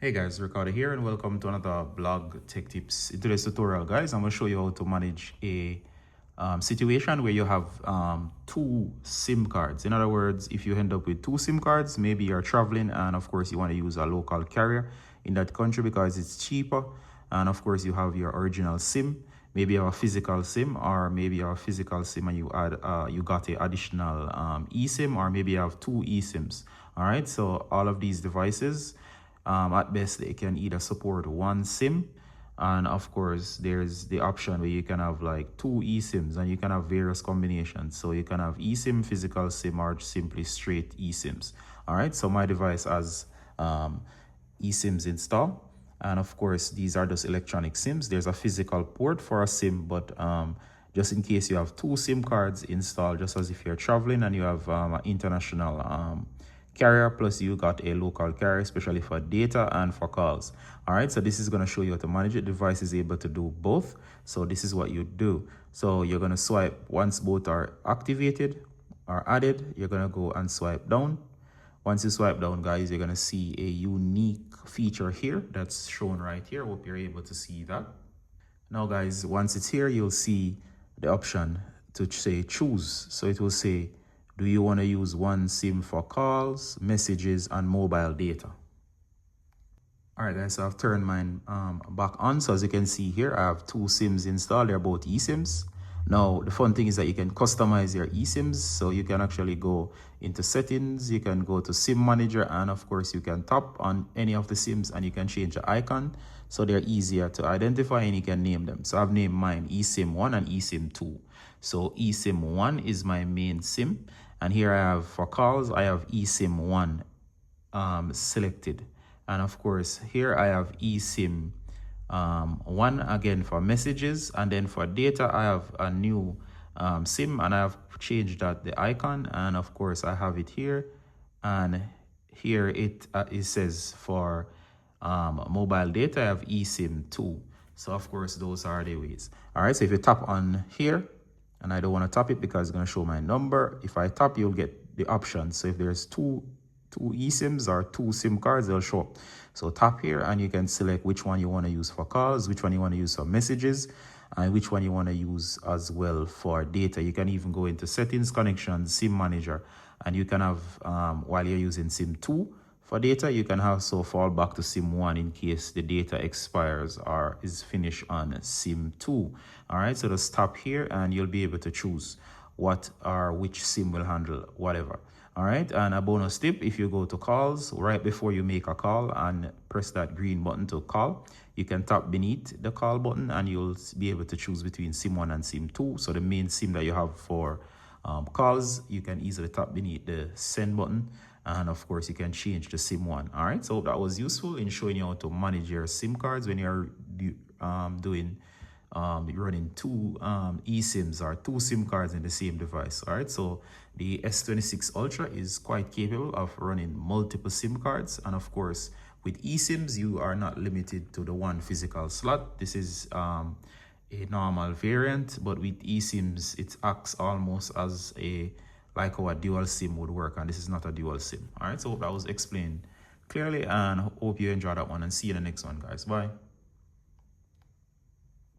Hey guys, Ricardo here and welcome to another blog tech tips. In today's tutorial guys, I'm going to show you how to manage a situation where you have two SIM cards. In other words, if you end up with two SIM cards, maybe you're traveling and of course you want to use a local carrier in that country because it's cheaper, and of course you have your original SIM. Maybe you have a physical SIM, or maybe you have a physical SIM and you got a additional eSIM, or maybe you have two eSIMs. All right, so all of these devices, at best they can either support one SIM, and of course there's the option where you can have like two eSIMs and you can have various combinations. So you can have eSIM, physical SIM, or simply straight eSIMs. All right, so my device has eSIMs installed, and of course these are just electronic SIMs. There's a physical port for a SIM, but just in case you have two SIM cards installed, just as if you're traveling and you have an international carrier plus you got a local carrier, especially for data and for calls. All right, so this is going to show you how to manage it. The device is able to do both, so this is what you do. So you're going to swipe once both are activated or added. You're going to go and swipe down. Once you swipe down guys, you're going to see a unique feature here that's shown right here. Hope you're able to see that. Now guys, once it's here, you'll see the option to say choose. So it will say, do you want to use one SIM for calls, messages, and mobile data? All right, guys, so I've turned mine back on. So as you can see here, I have two SIMs installed. They're both eSIMs. Now, the fun thing is that you can customize your eSIMs. So you can actually go into settings, you can go to SIM manager, and of course you can tap on any of the SIMs and you can change the icon. So they're easier to identify and you can name them. So I've named mine eSIM 1 and eSIM 2. So eSIM 1 is my main SIM. And here I have for calls, I have eSIM 1 selected. And of course, here I have eSIM 1 again for messages. And then for data, I have a new SIM and I have changed the icon. And of course, I have it here. And here it says for mobile data, I have eSIM 2. So of course, those are the ways. All right, so if you tap on here, and I don't want to tap it because it's going to show my number. If I tap, you'll get the options. So if there's two eSIMs or two SIM cards, they'll show up. So tap here and you can select which one you want to use for calls, which one you want to use for messages, and which one you want to use as well for data. You can even go into settings, connections, SIM manager, and you can have, while you're using SIM 2 for data, you can also fall back to SIM 1 in case the data expires or is finished on SIM 2. All right, so just tap here and you'll be able to choose what or which SIM will handle whatever. All right, and a bonus tip, if you go to calls, right before you make a call and press that green button to call, you can tap beneath the call button and you'll be able to choose between SIM 1 and SIM 2. So the main SIM that you have for calls, you can easily tap beneath the send button, and of course you can change the SIM 1. All right, so that was useful in showing you how to manage your SIM cards when you're running two eSIMs or two SIM cards in the same device. All right, so the S26 Ultra is quite capable of running multiple SIM cards, and of course with eSIMs you are not limited to the one physical slot. This is a normal variant, but with eSIMs it acts almost as like how a dual SIM would work, and this is not a dual SIM. All right, so hope that was explained clearly, and hope you enjoyed that one, and see you in the next one guys. Bye.